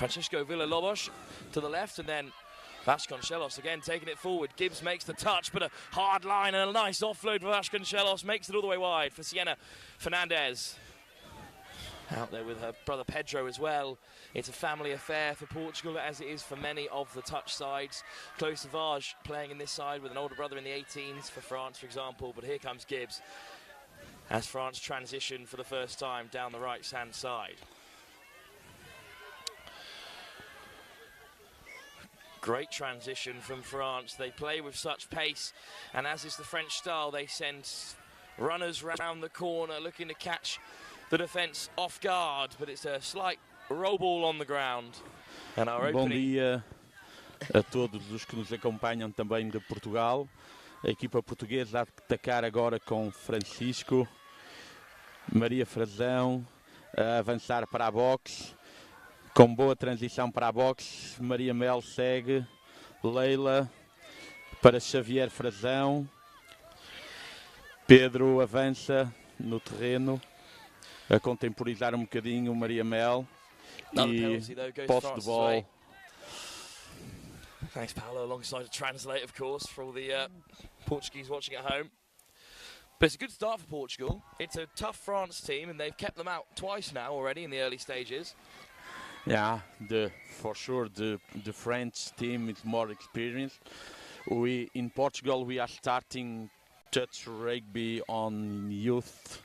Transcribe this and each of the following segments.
Francisco Villalobos to the left, and then Vasconcelos again taking it forward. Gibbs makes the touch, but a hard line and a nice offload for Vasconcelos. Makes it all the way wide for Sienna Fernandez. Out there with her brother Pedro as well. It's a family affair for Portugal, as it is for many of the touch sides. Chloe Savage playing in this side with an older brother in the 18s for France, for example. But here comes Gibbs as France transition for the first time down the right-hand side. Great transition from France. They play with such pace, and as is the French style, they send runners round the corner looking to catch the defence off guard, but it's a slight roll ball on the ground. And our Bom dia a todos os que nos acompanham também de Portugal. A equipa portuguesa a atacar agora com Francisco, Maria Frazão a avançar para a boxe, com boa transição para a boxe. Maria Mel segue, Leila para Xavier Frazão, Pedro avança no terreno a contemporizar bocadinho Maria Mel e posse de bola. Thanks, Paolo, alongside a translate, of course, for all the Portuguese watching at home. But it's a good start for Portugal. It's a tough France team, and they've kept them out twice now already in the early stages. Yeah, for sure the French team is more experienced. In Portugal we are starting touch rugby on youth.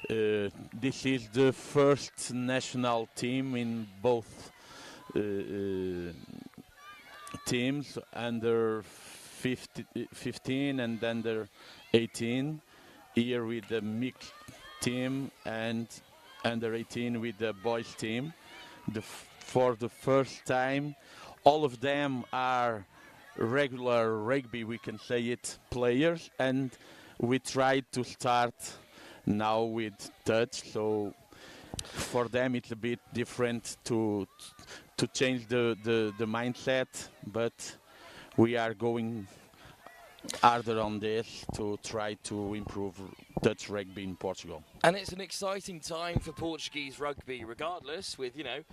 This is the first national team in both teams, under 15 and under 18, here with the mixed team and under 18 with the boys team. For the first time, all of them are regular rugby, we can say it, players, and we tried to start now with touch, so for them it's a bit different to change the mindset, but we are going harder on this to try to improve touch rugby in Portugal. And it's an exciting time for Portuguese rugby, regardless, with, you know,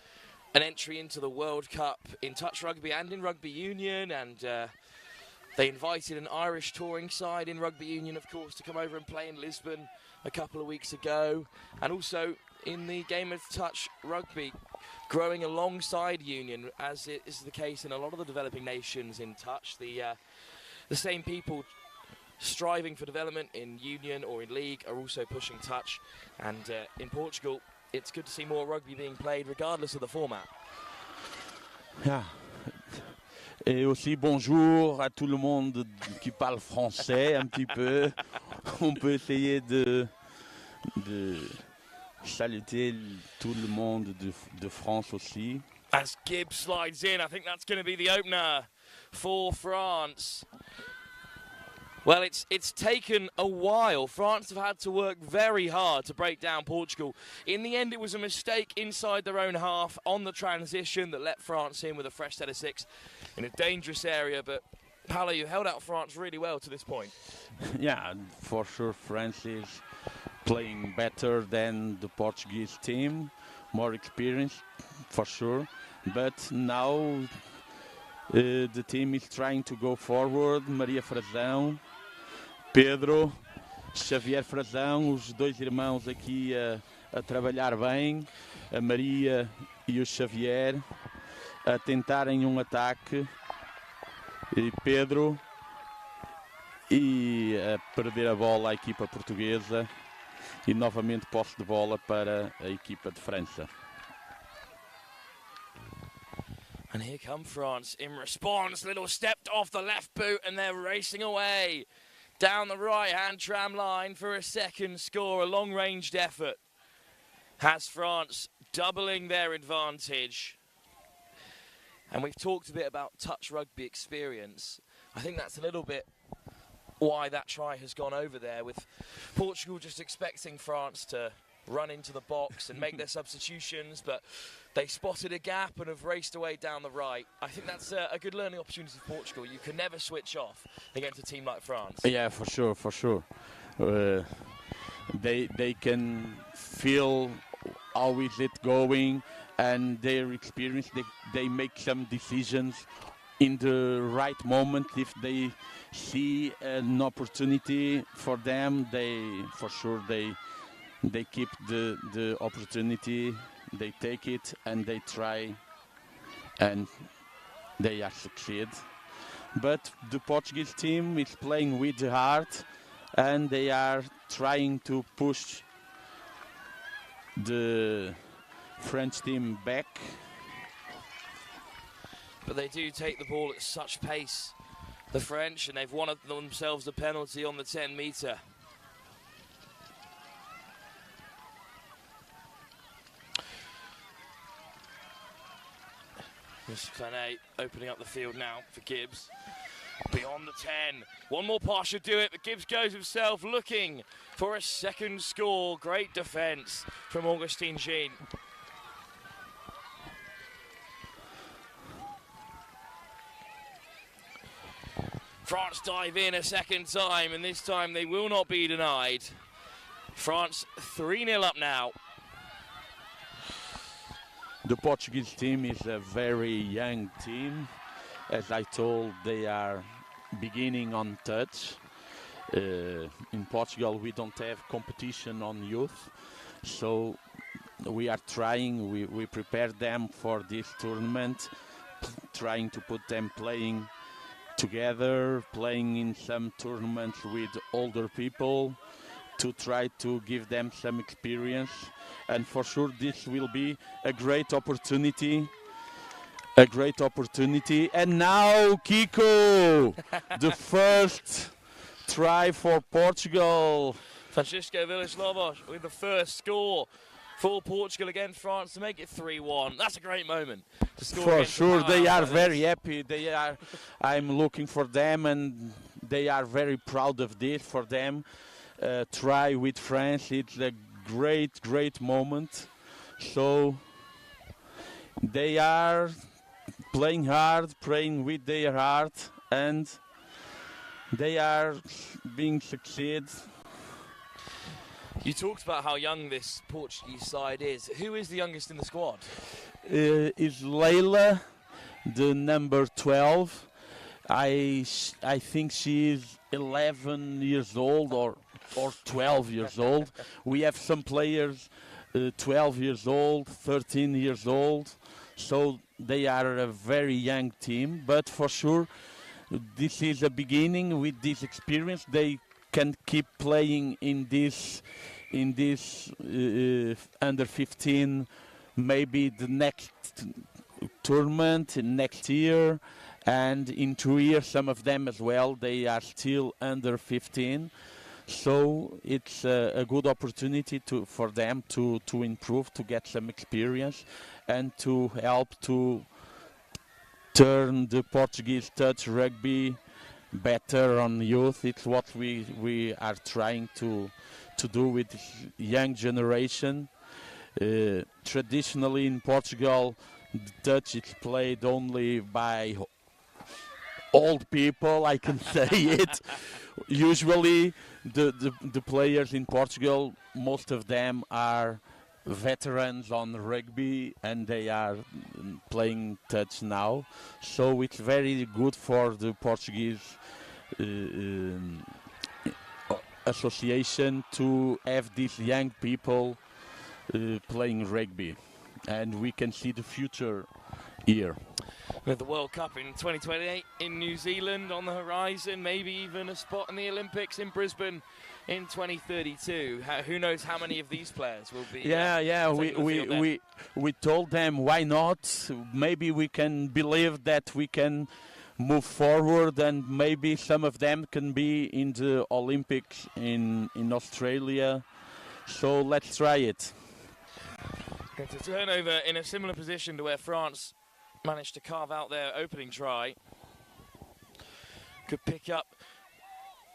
an entry into the World Cup in touch rugby and in rugby union, and they invited an Irish touring side in rugby union, of course, to come over and play in Lisbon a couple of weeks ago, and also in the game of touch rugby, growing alongside union, as it is the case in a lot of the developing nations in touch. The same people striving for development in union or in league are also pushing touch, and in Portugal it's good to see more rugby being played regardless of the format. Yeah. Et aussi bonjour à tout le monde qui parle français un petit peu. On peut essayer de saluter tout le monde de France aussi. As Gibbs slides in, I think that's going to be the opener for France. Well, it's taken a while. France have had to work very hard to break down Portugal. In the end, it was a mistake inside their own half on the transition that let France in with a fresh set of six in a dangerous area. But, Paolo, you held out France really well to this point. Yeah, for sure France is playing better than the Portuguese team, more experienced, for sure. But now the team is trying to go forward. Maria Frazão, Pedro, Xavier Frazão, os dois irmãos aqui a trabalhar bem, a Maria e o Xavier a tentarem um ataque, e Pedro e a perder a bola à equipa portuguesa, e novamente posse de bola para a equipa de França. And here come France in response. Little stepped off the left boot and they're racing away down the right-hand tram line for a second score. A long-ranged effort has France doubling their advantage. And we've talked a bit about touch rugby experience. I think that's a little bit why that try has gone over there, with Portugal just expecting France to run into the box and make their substitutions, but they spotted a gap and have raced away down the right. I think that's a good learning opportunity for Portugal. You can never switch off against a team like France. Yeah, for sure. They can feel how is it going, and their experience, they make some decisions in the right moment. If they see an opportunity for them, for sure they keep the opportunity, they take it, and they try, and they are succeed. But the Portuguese team is playing with the heart, and they are trying to push the French team back. But they do take the ball at such pace, the French, and they've won themselves a penalty on the 10-metre. Clanet opening up the field now for Gibbs. Beyond the 10. One more pass should do it, but Gibbs goes himself looking for a second score. Great defence from Augustin Jean. France dive in a second time, and this time they will not be denied. France 3-0 up now. The Portuguese team is a very young team. As I told, they are beginning on touch. In Portugal, we don't have competition on youth, so we are trying, we prepare them for this tournament, trying to put them playing together, playing in some tournaments with older people, to try to give them some experience. And for sure this will be a great opportunity. And now Kiko, the first try for Portugal. Francisco Villas-Lobos with the first score for Portugal against France to make it 3-1. That's a great moment to score. For sure, they are very happy. I'm looking for them, and they are very proud of this. For them, try with France, it's a great moment. So they are playing hard, playing with their heart, and they are being succeed. You talked about how young this Portuguese side is. Who is the youngest in the squad? Is Leila, the number 12. I think she is 11 years old or 12 years old. We have some players 12 years old, 13 years old. So they are a very young team. But for sure, this is a beginning. With this experience, they can keep playing in this under 15, maybe the next tournament next year, and in 2 years some of them as well. They are still under 15, so it's a good opportunity for them to improve, to get some experience, and to help to turn the Portuguese touch rugby better on youth. It's what we are trying to do with this young generation. Traditionally in Portugal, the touch is played only by old people, I can say it. Usually the players in Portugal, most of them are veterans on rugby, and they are playing touch now. So it's very good for the Portuguese association to have these young people playing rugby, and we can see the future here. With the World Cup in 2028 in New Zealand on the horizon, maybe even a spot in the Olympics in Brisbane in 2032. Who knows how many of these players will be? We told them, why not? Maybe we can believe that we can move forward, and maybe some of them can be in the Olympics in Australia. So let's try it. Going to turn over in a similar position to where France managed to carve out their opening try. Could pick up,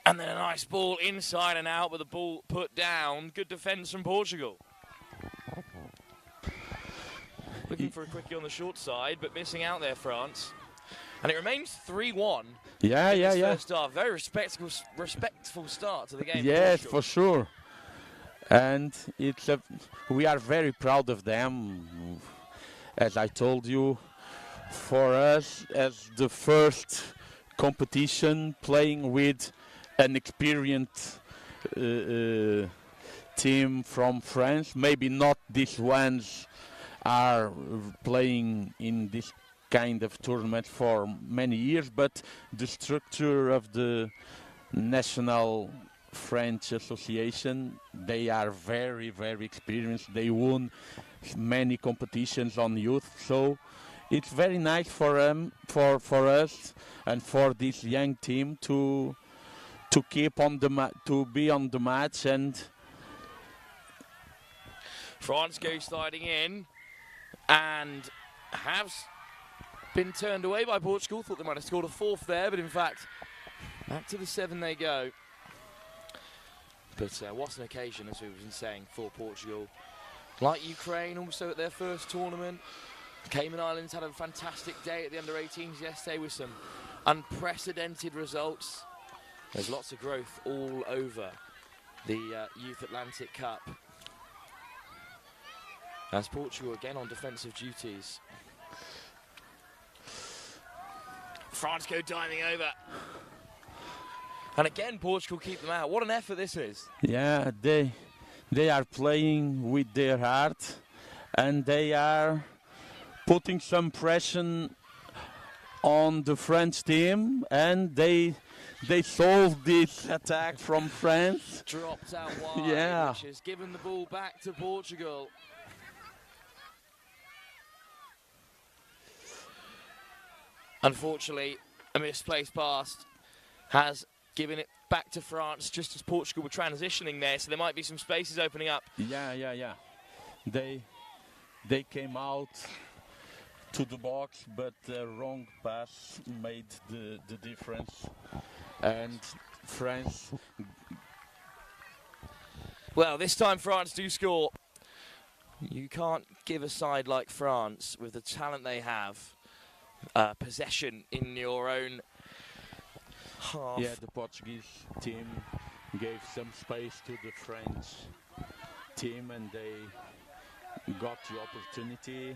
and then a nice ball inside and out, but the ball put down. Good defence from Portugal. Looking for a quickie on the short side, but missing out there, France. And it remains 3-1. Yeah. First half. Very respectful start to the game. Yes, for sure. And we are very proud of them. as I told you, for us as the first competition playing with an experienced team from France, maybe not these ones are playing in this kind of tournament for many years, but the structure of the National French Association, they are very, very experienced. They won many competitions on youth, so it's very nice for for us and for this young team to keep on the to be on the match. And France go sliding in and have been turned away by Portugal. Thought they might have scored a fourth there, but in fact, back to the 7 they go. But what an occasion, as we were saying, for Portugal. Like Ukraine, also at their first tournament. Cayman Islands had a fantastic day at the under-18s yesterday with some unprecedented results. There's lots of growth all over the Youth Atlantic Cup. As Portugal again on defensive duties. France go diving over. And again, Portugal keep them out. What an effort this is. Yeah, they are playing with their heart, and they are putting some pressure on the French team, and they solved this attack from France. Dropped out wide, yeah, which has given the ball back to Portugal. Unfortunately, a misplaced pass has given it back to France just as Portugal were transitioning there, so there might be some spaces opening up. Yeah. They came out to the box, but the wrong pass made the difference. And France... Well, this time France do score. You can't give a side like France, with the talent they have, possession in your own half. Yeah, the Portuguese team gave some space to the French team, and they got the opportunity.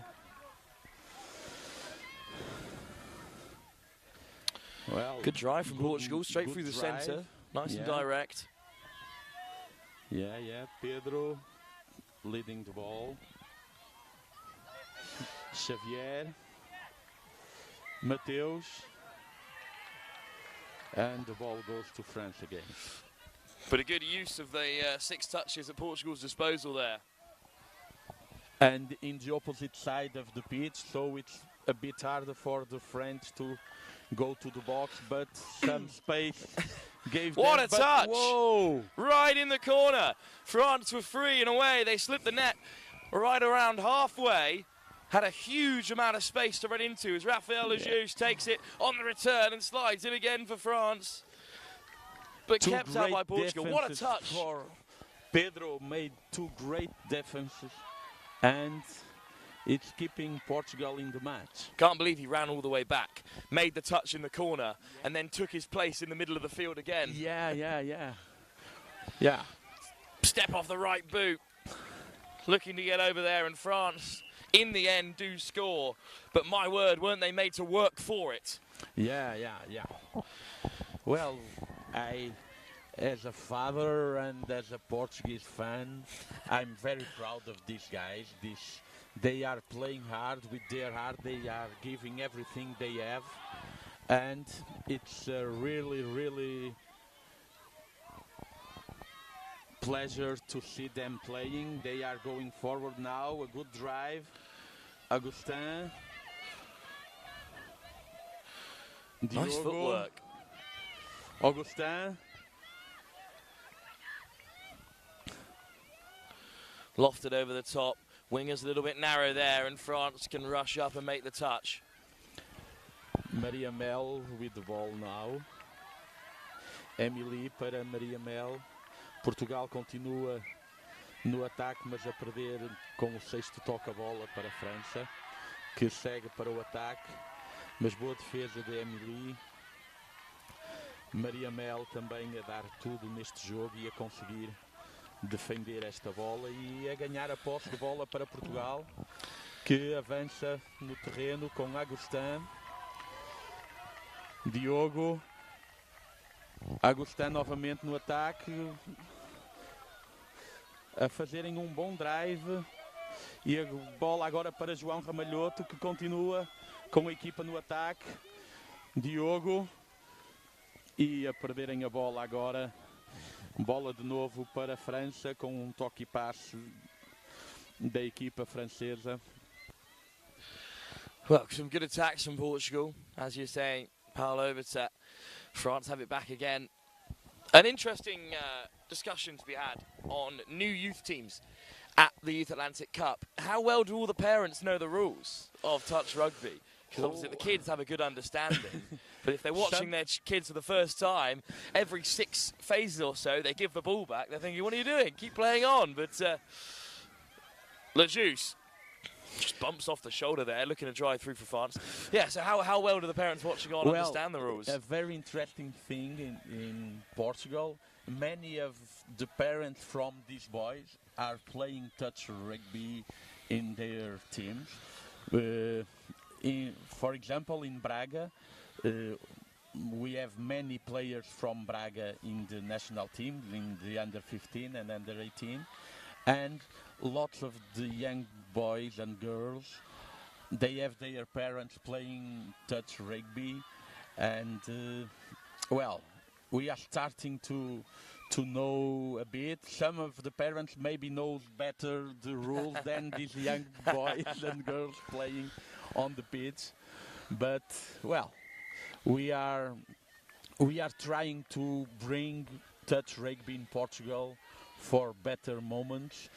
Well, good drive from Portugal, straight through the centre, nice and direct. Yeah, Pedro leading the ball. Xavier, Mateus, and the ball goes to France again. But a good use of the 6 touches at Portugal's disposal there. And in the opposite side of the pitch, so it's a bit harder for the French to go to the box, but some space gave what them. A touch! Whoa! Right in the corner. France were free and away. They slipped the net right around halfway. Had a huge amount of space to run into as Raphael Lejeune takes it on the return and slides in again for France. But kept out by Portugal. What a touch! Pedro made 2 great defenses, and it's keeping Portugal in the match. Can't believe he ran all the way back, made the touch in the corner, and then took his place in the middle of the field again. Yeah. Step off the right boot. Looking to get over there, and France, in the end, do score. But my word, weren't they made to work for it? Yeah. Well, as a father and as a Portuguese fan, I'm very proud of these guys. They are playing hard with their heart. They are giving everything they have, and it's really, really pleasure to see them playing. They are going forward now. A good drive. Augustin. Nice Diogo. footwork. Augustin. Lofted over the top. Wingers a little bit narrow there, and France can rush up and make the touch. Maria Mel with the ball now. Emily para Maria Mel. Portugal continua no ataque, mas a perder com o 6º toca-bola para a França, que segue para o ataque, mas boa defesa de Emily. Maria Mel também a dar tudo neste jogo e a conseguir defender esta bola e a ganhar a posse de bola para Portugal. que avança no terreno com Agustin, Diogo, Agustin novamente no ataque, a fazerem um bom drive, e a bola agora para João Ramalhoto, que continua com a equipa no ataque, Diogo, e a perderem a bola agora, bola de novo para a França com um toque e passe da equipa francesa. Well, some good attacks from Portugal, as you're saying. Paulo, but France have it back again. An interesting discussion to be had on new youth teams at the Youth Atlantic Cup. How well do all the parents know the rules of touch rugby? Because obviously the kids have a good understanding, but if they're watching their kids for the first time, every 6 phases or so, they give the ball back. They're thinking, what are you doing? Keep playing on. But Le Juice just bumps off the shoulder there, looking to drive through for France. Yeah, so how well do the parents watching on understand the rules? A very interesting thing in Portugal, many of the parents from these boys are playing touch rugby in their teams. For example, in Braga, we have many players from Braga in the national team, in the under 15 and under 18, and lots of the young boys and girls, they have their parents playing touch rugby, and well, we are starting to know a bit. Some of the parents maybe know better the rules than these young boys and girls playing on the pitch, but well, we are trying to bring touch rugby in Portugal for better moments.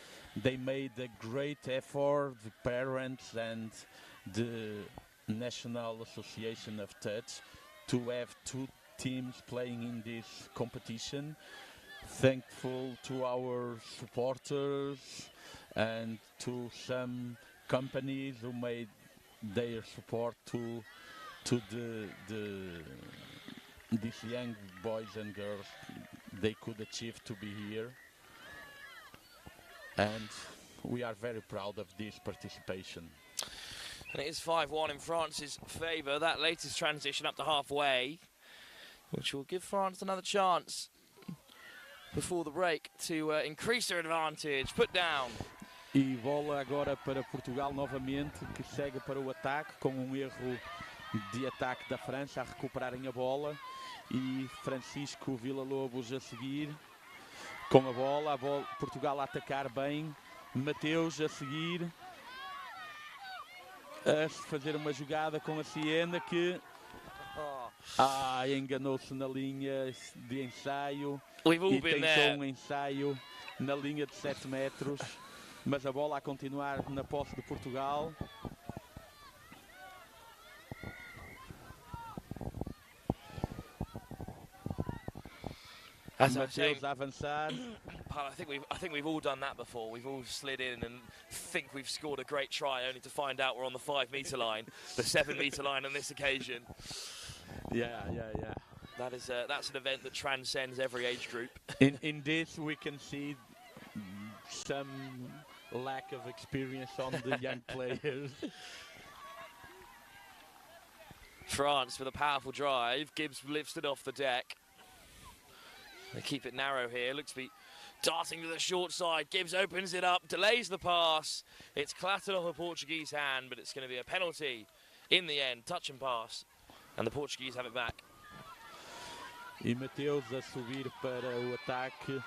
They made a great effort, the parents and the National Association of Touch, to have 2 teams playing in this competition. Thankful to our supporters and to some companies who made their support to these young boys and girls they could achieve to be here. And we are very proud of this participation. And it is 5-1 in France's favour. That latest transition up to halfway, which will give France another chance before the break to increase their advantage. Put down. E bola agora para Portugal novamente, que segue para o ataque, com um erro de ataque da França a recuperarem a bola. E Francisco Villa-Lobos a seguir com a bola, Portugal a atacar bem. Mateus a seguir, a fazer uma jogada com a Siena, que enganou-se na linha de ensaio e tentou um ensaio na linha de 7 metros, mas a bola a continuar na posse de Portugal. Mateus a avançar. I think we've all done that before. We've all slid in and think we've scored a great try, only to find out we're on the 5-metre line, the 7-metre line on this occasion. Yeah. That's an event that transcends every age group. In this, we can see some lack of experience on the young players. France with a powerful drive. Gibbs lifts it off the deck. They keep it narrow here. Looks to be darting to the short side. Gibbs opens it up, delays the pass. It's clattered off a Portuguese hand, but it's going to be a penalty in the end. Touch and pass. And the Portuguese have it back. E Mateus a subir para o ataque.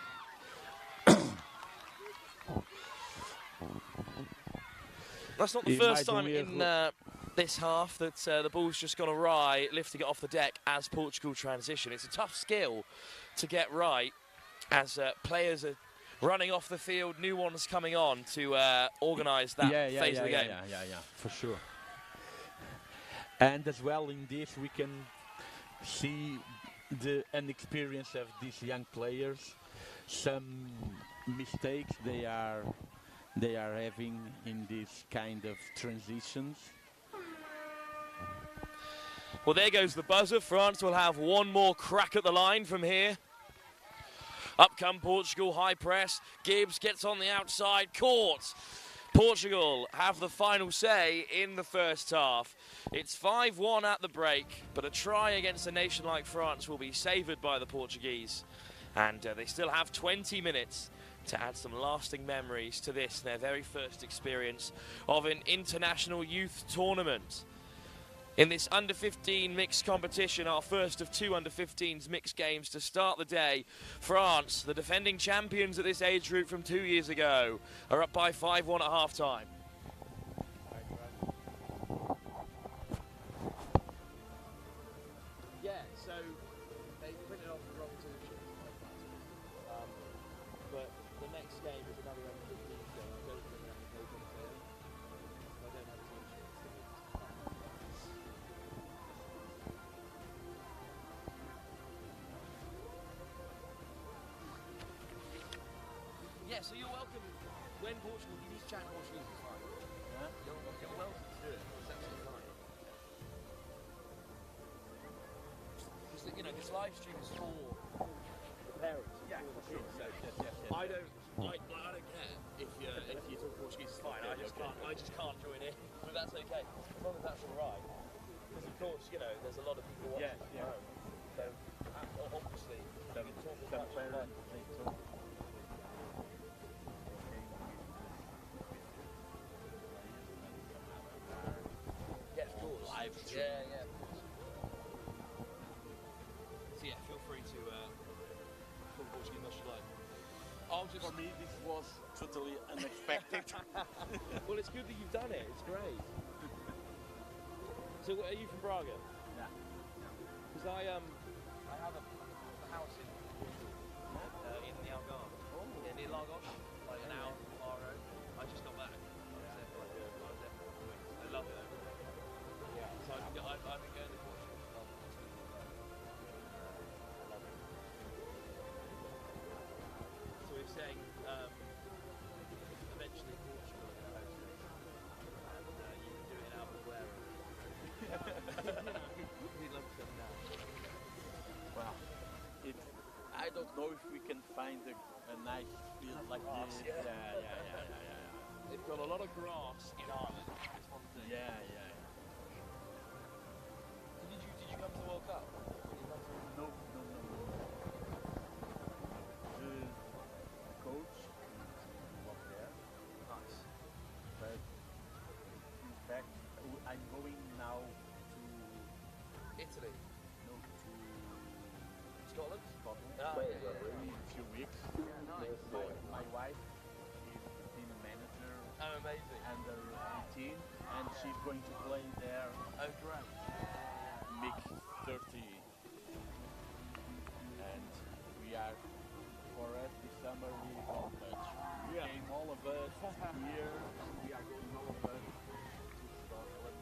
That's not the first time in this half that the ball's just gone awry, lifting it off the deck as Portugal transition. It's a tough skill to get right as players are running off the field, new ones coming on to organise that phase of the game. Yeah, for sure. And as well in this we can see the inexperience of these young players, some mistakes they are having in this kind of transitions. Well, there goes the buzzer. France will have one more crack at the line from here. Up come Portugal, high press. Gibbs gets on the outside, caught Portugal have the final say in the first half. It's 5-1 at the break, but a try against a nation like France will be savoured by the Portuguese. And they still have 20 minutes to add some lasting memories to this, their very first experience of an international youth tournament. In this under-15 mixed competition, our first of two under-15s mixed games to start the day, France, the defending champions at this age group from 2 years ago, are up by 5-1 at half-time. Yeah, so they printed off the wrong two sheets, but the next game is another under-15 game. I don't think they have a paper to fill. I don't have two sheets. Yeah, so you're welcome when Portugal, you need to chat Portuguese, it's fine. Yeah? You're welcome to do it, it's absolutely fine. Because, you know, this live stream is for the parents. Yeah, for sure. Yes. I don't care if you talk Portuguese, it's fine. I just can't join in, but that's okay. As long as that's alright. Because of course, you know, there's a lot of people watching at home. So, obviously, you can talk as much as you like. Yeah. So yeah, feel free to talk Portuguese much you like. For me, this was totally unexpected. Well, it's good that you've done it. It's great. So, are you from Braga? Yeah. Because I have a house in the Algarve, near Lagos, like an hour from our road. I just got back. I was there for a week. I love it. Yeah. So I've been going to Portugal. I love it. So we're saying eventually Portugal are going to host it, and you can do it in Albufeira. We'd love to come now. Well, I don't know if we can find a nice field like this. Yeah. Yeah. They've got a lot of grass in Ireland. That's one thing. Yeah. Did you come to the World Cup? No. The coach was there. Nice. But in fact, I'm going now to Italy. no to Scotland? Scotland. Oh, yeah. In a few weeks. Yeah, nice. My wife is the team manager Oh, amazing. under 18, and she's going to play there. Oh, great. Mix 30, and we are for us this summer we will touch. We came all of us here. We are going all of us to Scotland.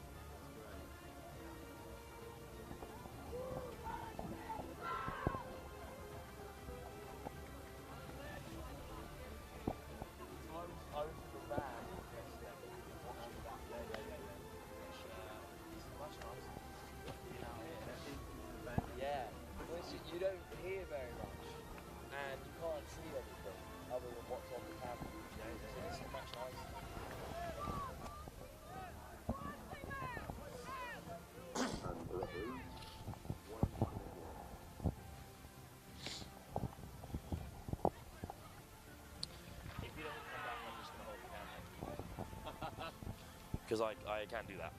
I was with the band yesterday. It's much nicer. Yeah, well, you don't hear very much, and you can't see everything other than what's on the camera. So this is much nicer. If you don't come back, I'm just going to hold the camera. Because I can't do that.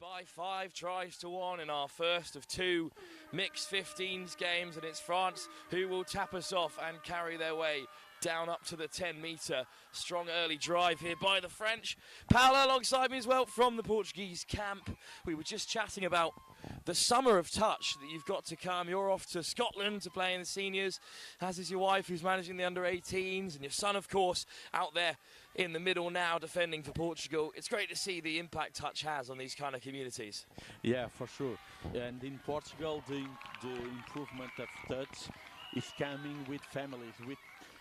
By 5 tries to 1 in our first of two mixed 15s games, and it's France who will tap us off and carry their way down up to the 10-metre. Strong early drive here by the French. Paolo alongside me as well from the Portuguese camp. We were just chatting about the summer of touch that you've got to come. You're off to Scotland to play in the seniors, as is your wife who's managing the under-18s, and your son, of course, out there in the middle now defending for Portugal. It's great to see the impact touch has on these kind of communities. Yeah, for sure. And in Portugal, the improvement of touch is coming with families, with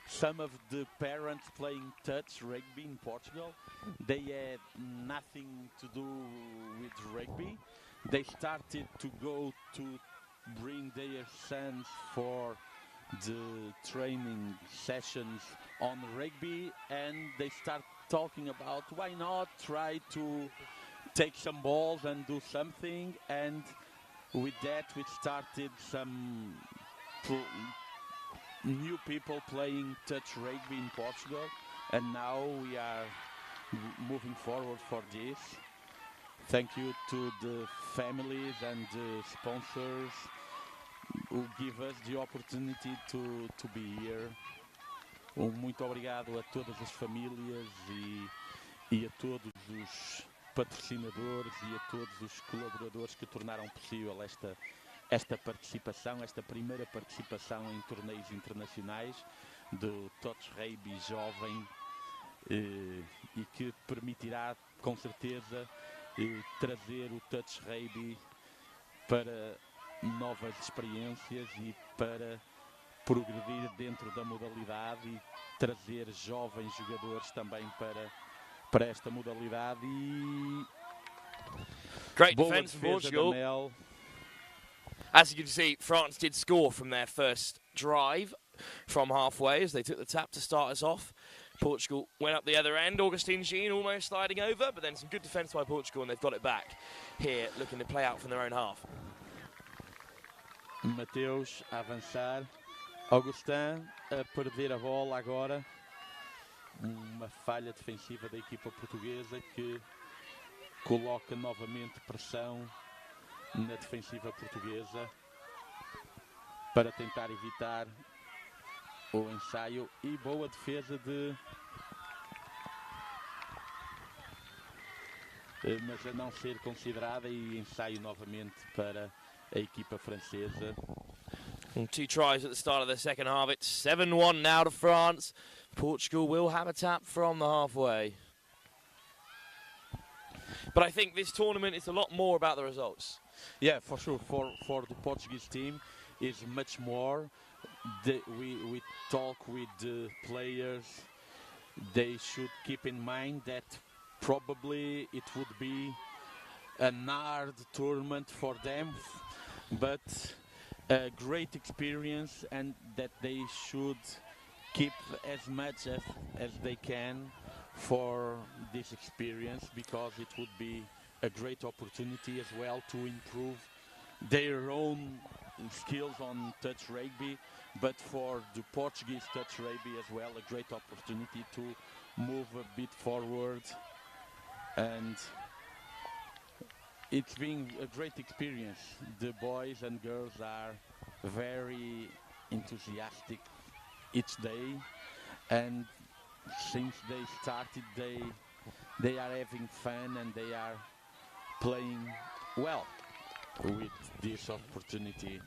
some of the parents playing touch rugby in Portugal. They had nothing to do with rugby. They started to go to bring their sons for the training sessions on rugby, and they start talking about why not try to take some balls and do something. And with that we started some new people playing touch rugby in Portugal, and now we are moving forward for this. Thank you to the families and the sponsors who give us the opportunity to be here. Muito obrigado a todas as famílias e a todos os patrocinadores e a todos os colaboradores que tornaram possível esta participação, esta primeira participação em torneios internacionais do touch rugby jovem, e que permitirá com certeza trazer o touch rugby para novas experiências e para progredir dentro da modalidade e trazer jovens jogadores também para esta modalidade. E great defence from Portugal. As you can see, France did score from their first drive from halfway as they took the tap to start us off. Portugal went up the other end. Augustin Jean almost sliding over, but then some good defence by Portugal, and they've got it back here, looking to play out from their own half. Mateus a avançar. Augustin a perder a bola agora. Uma falha defensiva da equipa portuguesa que coloca novamente pressão na defensiva portuguesa para tentar evitar o ensaio, e boa defesa mas a não ser considerada, e ensaio novamente para a equipa francesa. And 2 tries at the start of the second half. It's 7-1 now to France. Portugal will have a tap from the halfway. But I think this tournament is a lot more about the results. Yeah, for sure. For the Portuguese team is much more. We talk with the players. They should keep in mind that probably it would be a hard tournament for them, but a great experience, and that they should keep as much as they can for this experience, because it would be a great opportunity as well to improve their own skills on touch rugby, but for the Portuguese touch rugby as well, a great opportunity to move a bit forward. And it's been a great experience. The boys and girls are very enthusiastic each day, and since they started they are having fun, and they are playing well with this opportunity.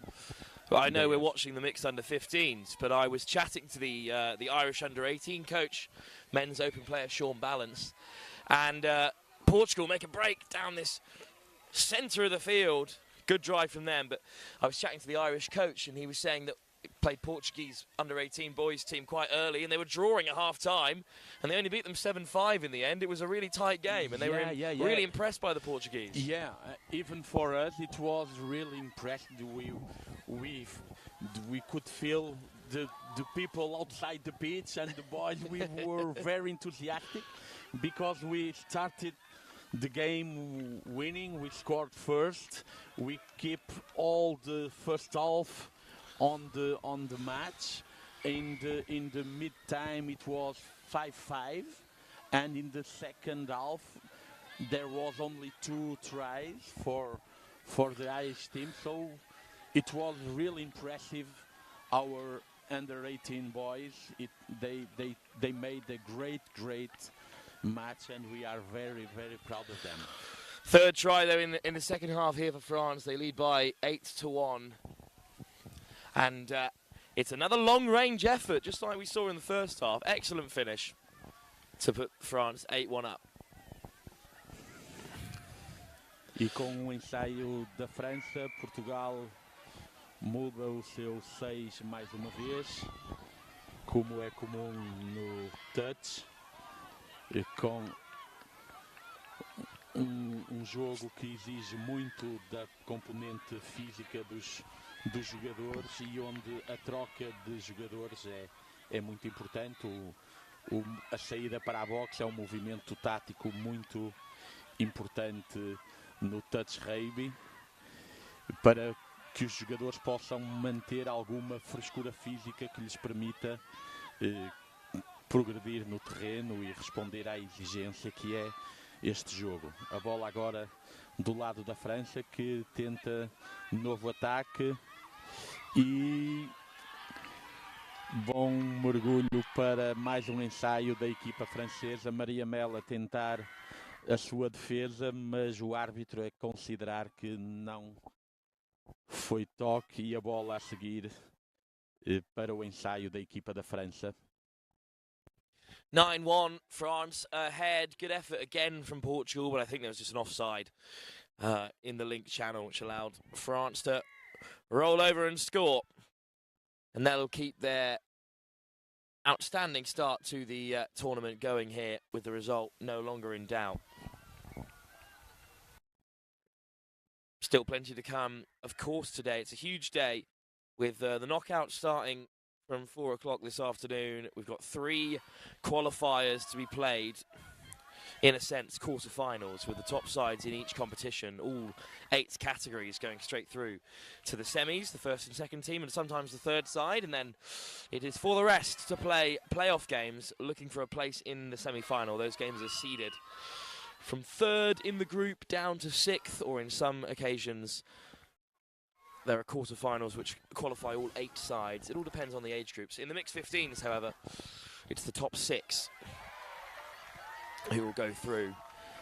Well, I know we're watching the mixed under-15s, but I was chatting to the Irish under-18 coach, men's open player Sean Balance, and Portugal make a break down this centre of the field. Good drive from them, but I was chatting to the Irish coach, and he was saying that he played Portuguese under-18 boys team quite early, and they were drawing at half-time, and they only beat them 7-5 in the end. It was a really tight game, and they were really impressed by the Portuguese. Yeah, even for us, it was really impressive. We could feel the people outside the pitch, and the boys. We were very enthusiastic because we started the game winning. We scored first. We keep all the first half on the match. In the mid time it was 5-5, and in the second half there was only 2 tries for the Irish team. So it was really impressive, our under 18 boys. They made a great match, and we are very proud of them. Third try though in the second half here for France. They lead by 8-1, and it's another long-range effort, just like we saw in the first half. Excellent finish to put France 8-1 up. E com o ensaio da França, Portugal muda o seu 6 mais uma vez, como é comum no touch, com jogo que exige muito da componente física dos jogadores e onde a troca de jogadores é muito importante. A saída para a boxe é um movimento tático muito importante no touch rugby, para que os jogadores possam manter alguma frescura física que lhes permita progredir no terreno e responder à exigência que é este jogo. A bola agora do lado da França, que tenta novo ataque e bom mergulho para mais um ensaio da equipa francesa. Maria Mel a tentar a sua defesa, mas o árbitro é considerar que não foi toque e a bola a seguir para o ensaio da equipa da França. 9-1, France ahead. Good effort again from Portugal, but I think there was just an offside in the link channel, which allowed France to roll over and score. And that'll keep their outstanding start to the tournament going here, with the result no longer in doubt. Still plenty to come, of course, today. It's a huge day with the knockout starting from 4 o'clock this afternoon. We've got 3 qualifiers to be played, in a sense, quarterfinals, with the top sides in each competition, all 8 categories going straight through to the semis, the first and second team, and sometimes the third side. And then it is for the rest to play playoff games, looking for a place in the semi-final. Those games are seeded from 3rd in the group down to 6th, or in some occasions there are quarterfinals which qualify all 8 sides. It all depends on the age groups. In the mixed 15s, however, it's the top 6 who will go through,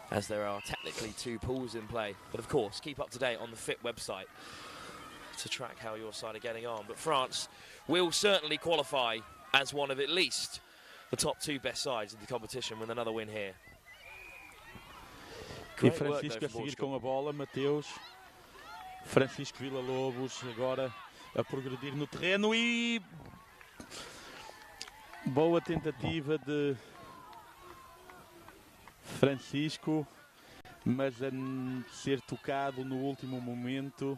as there are technically 2 pools in play. But of course, keep up to date on the FIT website to track how your side are getting on. But France will certainly qualify as one of at least the top 2 best sides in the competition with another win here. E Francisco a seguir com a bola, Mateus. Francisco Villa-Lobos agora a progredir no terreno e boa tentativa de Francisco, mas a ser tocado no último momento.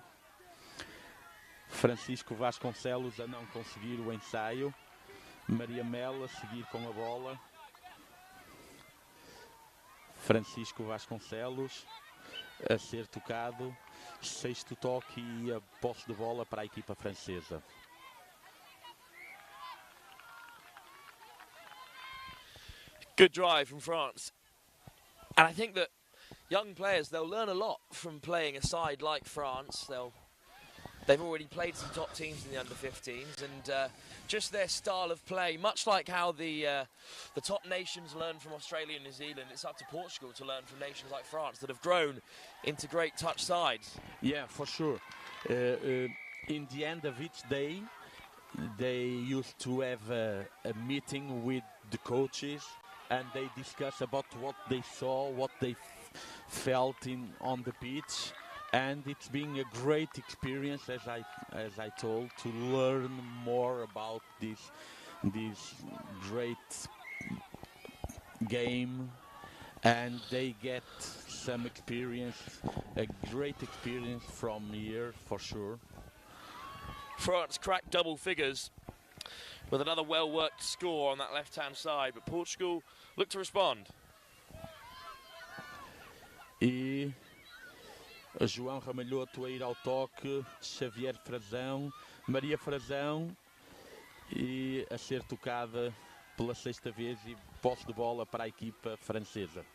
Francisco Vasconcelos a não conseguir o ensaio. Maria Mel a seguir com a bola. Francisco Vasconcelos a ser tocado. 6º toque e a posse de bola para a equipa francesa. Good drive from France. And I think that young players, they'll learn a lot from playing a side like France. They've already played some top teams in the under-15s, and just their style of play, much like how the top nations learn from Australia and New Zealand, it's up to Portugal to learn from nations like France that have grown into great touch sides. Yeah, for sure. In the end of each day, they used to have a meeting with the coaches, and they discuss about what they saw, what they felt on the pitch. And it's been a great experience, as I told, to learn more about this great game, and they get some experience, a great experience from here for sure. France cracked double figures with another well-worked score on that left-hand side, but Portugal looked to respond. E João Ramalhoto a ir ao toque, Xavier Frazão, Maria Frazão, e a ser tocada pela 6ª vez e posse de bola para a equipa francesa.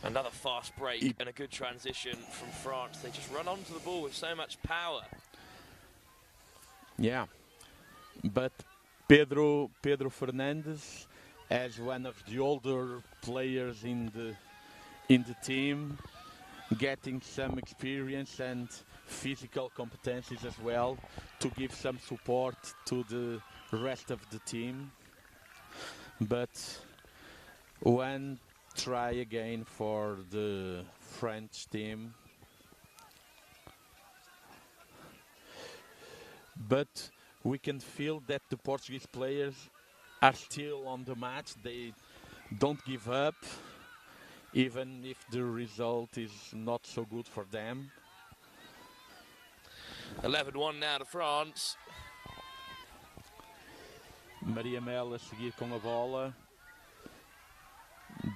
And Another fast break and a good transition from France. They just run onto the ball with so much power. Yeah, but Pedro Fernandes, as one of the older players in the team, getting some experience and physical competencies as well to give some support to the rest of the team. But one try again for the French team. But we can feel that the Portuguese players are still on the match. They don't give up, even if the result is not so good for them. 11-1 now to France. Maria Mel a seguir com a bola.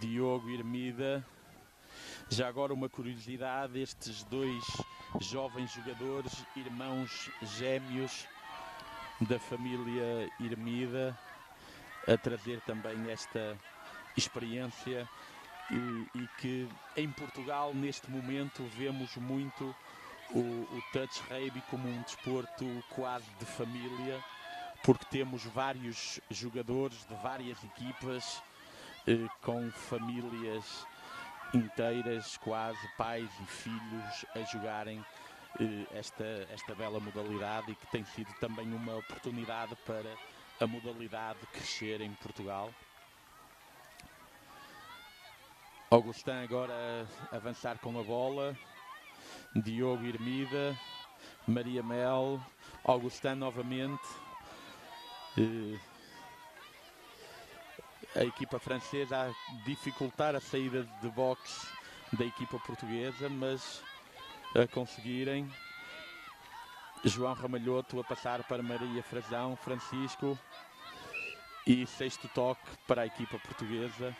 Diogo Hermida. Já agora uma curiosidade, estes dois jovens jogadores, irmãos gêmeos da família Hermida, a trazer também esta experiência e que em Portugal neste momento vemos muito o touch rugby como um desporto quase de família, porque temos vários jogadores de várias equipas com famílias inteiras, quase pais e filhos a jogarem esta bela modalidade, e que tem sido também uma oportunidade para a modalidade crescer em Portugal. Augustin agora a avançar com a bola. Diogo Hermida, Maria Mel, Augustin novamente. A equipa francesa a dificultar a saída de boxe da equipa portuguesa, mas a conseguirem. João Ramalhoto a passar para Maria Frazão, Francisco, e sexto toque para a equipa portuguesa.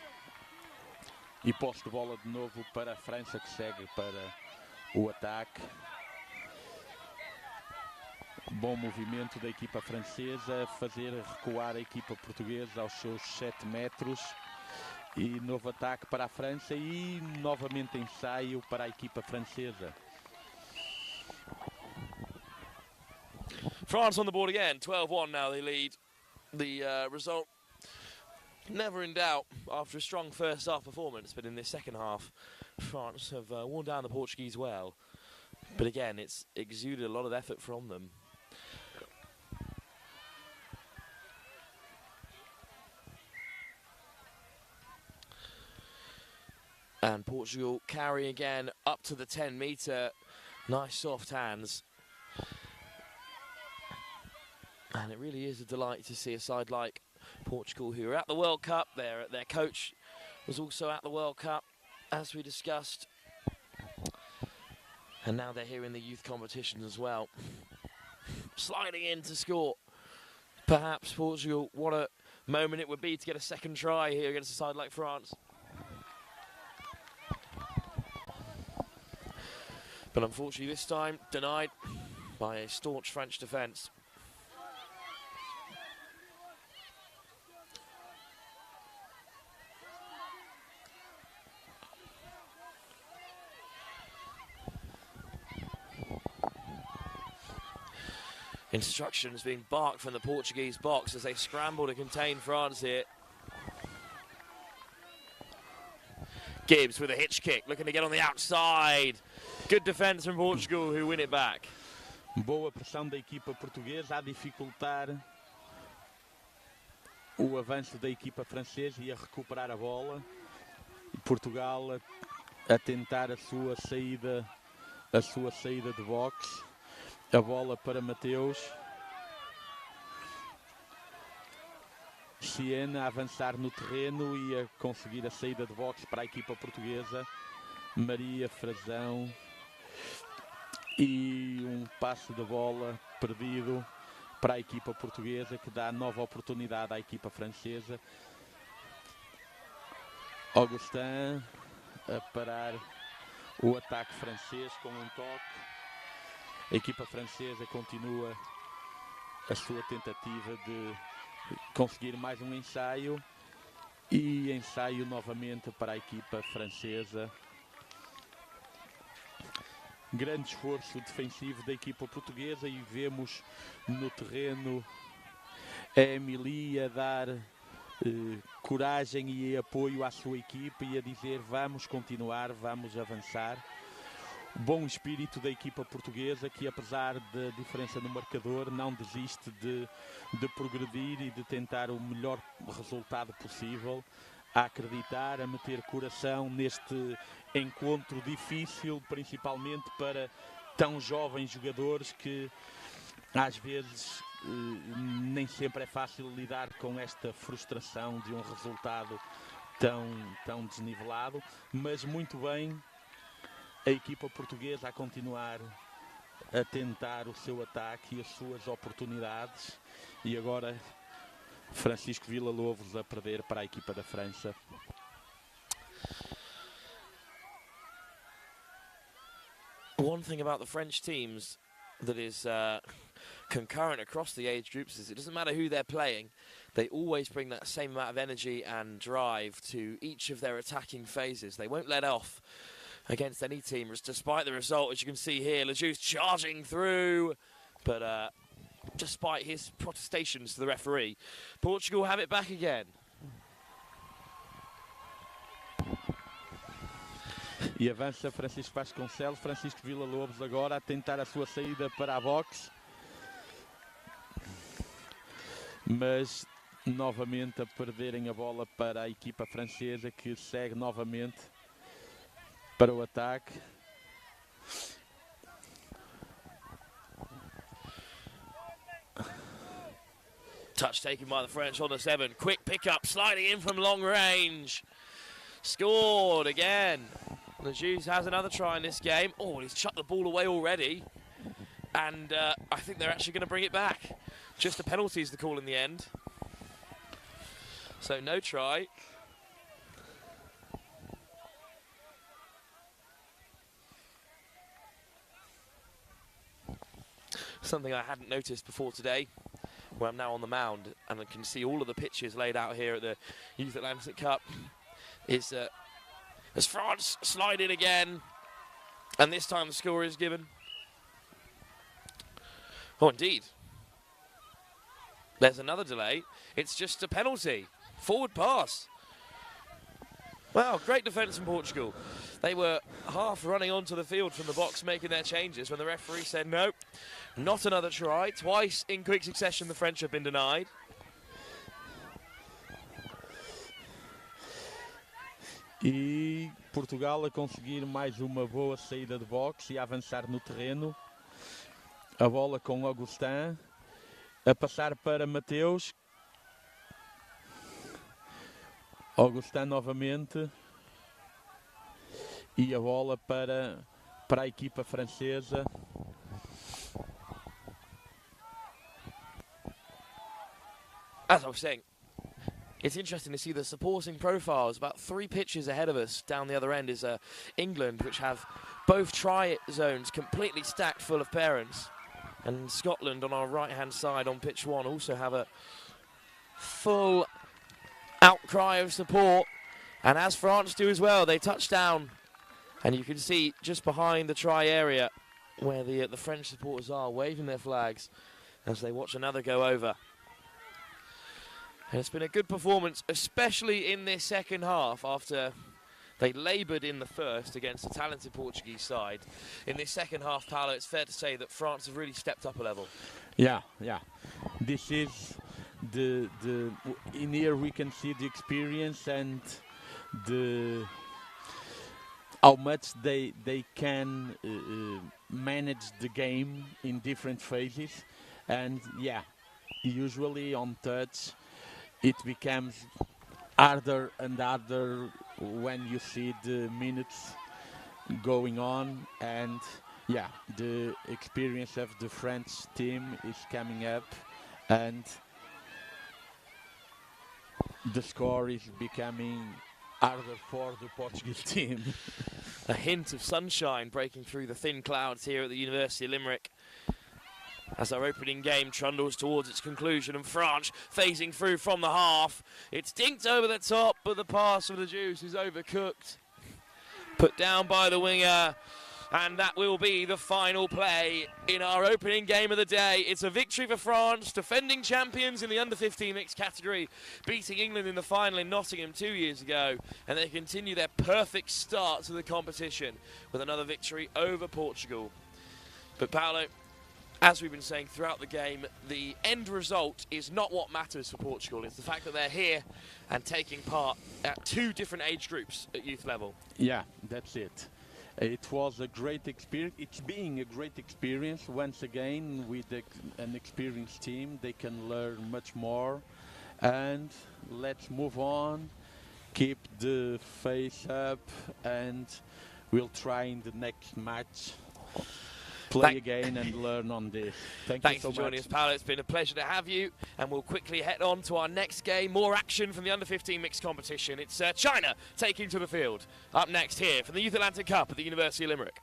E posse de bola de novo para a França, que segue para o ataque. Bom movimento da equipa francesa, fazer recuar a equipa portuguesa aos seus 7 metros. E novo ataque para a França e novamente ensaio para a equipa francesa. France on the board again, 12-1 now they lead. The result never in doubt after a strong first half performance, but in this second half France have worn down the Portuguese well. But again, it's exuded a lot of effort from them. And Portugal carry again up to the 10-metre. Nice soft hands. And it really is a delight to see a side like Portugal, who are at the World Cup. Their coach was also at the World Cup, as we discussed. And now they're here in the youth competition as well. Sliding in to score. Perhaps Portugal, what a moment it would be to get a second try here against a side like France. But unfortunately this time denied by a staunch French defence. Instructions being barked from the Portuguese box as they scramble to contain France here. Gibbs with a hitch kick, looking to get on the outside. Good defence from Portugal, who win it back. Boa pressão da equipa portuguesa a dificultar o avanço da equipa francesa e a recuperar a bola. E Portugal a tentar a sua saída de boxe. A bola para Mateus. Siena a avançar no terreno e a conseguir a saída de boxe para a equipa portuguesa. Maria Frazão. E um passe de bola perdido para a equipa portuguesa, que dá nova oportunidade à equipa francesa. Augustin a parar o ataque francês com um toque. A equipa francesa continua a sua tentativa de conseguir mais um ensaio. E ensaio novamente para a equipa francesa. grande esforço defensivo da equipa portuguesa e vemos no terreno a Emily a dar coragem e apoio à sua equipa e a dizer vamos continuar, vamos avançar. O bom espírito da equipa portuguesa que, apesar da diferença no marcador, não desiste de progredir e de tentar o melhor resultado possível, a acreditar, a meter coração neste encontro difícil, principalmente para tão jovens jogadores que às vezes nem sempre é fácil lidar com esta frustração de um resultado tão desnivelado, mas muito bem a equipa portuguesa a continuar a tentar o seu ataque e as suas oportunidades, e agora Francisco Villa-Lobos a perder para a equipa da França. One thing about the French teams that is concurrent across the age groups is it doesn't matter who they're playing, they always bring that same amount of energy and drive to each of their attacking phases. They won't let off against any team, despite the result, as you can see here. Lejeune charging through, but despite his protestations to the referee, Portugal have it back again. E avança Francisco Vasconcelos, Francisco Villa-Lobos agora a tentar a sua saída para a boxe, mas novamente a perderem a bola para a equipa francesa, que segue novamente para o ataque. Touch taken by the French on the 7. Quick pickup, sliding in from long range. Scored again. Lejeune has another try in this game. Oh, he's chucked the ball away already. And I think they're actually going to bring it back. Just a penalty is the call in the end. So no try. Something I hadn't noticed before today, where I'm now on the mound and I can see all of the pitches laid out here at the Youth Atlantic Cup, is as France slide in again, and this time the score is given. Oh, indeed. There's another delay. It's just a penalty. Forward pass. Wow, great defence from Portugal. They were half running onto the field from the box making their changes when the referee said no, not another try. Twice in quick succession the French have been denied. E Portugal a conseguir mais uma boa saída de boxe e a avançar no terreno. A bola com Augustin, a passar para Mateus. Augustin novamente. E a bola para a equipa francesa. As I was saying, it's interesting to see the supporting profiles. About 3 pitches ahead of us down the other end is England, which have both try zones completely stacked full of parents. And Scotland on our right-hand side on pitch 1 also have a full outcry of support. And as France do as well, they touch down. And you can see just behind the try area where the French supporters are waving their flags as they watch another go over. And it's been a good performance, especially in this second half after they laboured in the first against a talented Portuguese side. In this second half, Paolo, it's fair to say that France have really stepped up a level. Yeah. This is in here we can see the experience and how much they can manage the game in different phases. And yeah, usually on touch it becomes harder and harder when you see the minutes going on, and yeah, the experience of the French team is coming up and the score is becoming harder for the Portuguese team. A hint of sunshine breaking through the thin clouds here at the University of Limerick as our opening game trundles towards its conclusion, and France phasing through from the half. It's dinked over the top, but the pass of the Juice is overcooked. Put down by the winger. And that will be the final play in our opening game of the day. It's a victory for France, defending champions in the under-15 mixed category, beating England in the final in Nottingham 2 years ago. And they continue their perfect start to the competition with another victory over Portugal. But Paolo, as we've been saying throughout the game, the end result is not what matters for Portugal. It's the fact that they're here and taking part at 2 different age groups at youth level. Yeah, that's it. It was a great experience. It's being a great experience. Once again, with an experienced team, they can learn much more. And let's move on, keep the face up, and we'll try in the next match. Play again and learn on this. Thanks you so much. for joining us, Paolo. It's been a pleasure to have you. And we'll quickly head on to our next game. More action from the under-15 mixed competition. It's China taking to the field. Up next here from the Youth Atlantic Cup at the University of Limerick.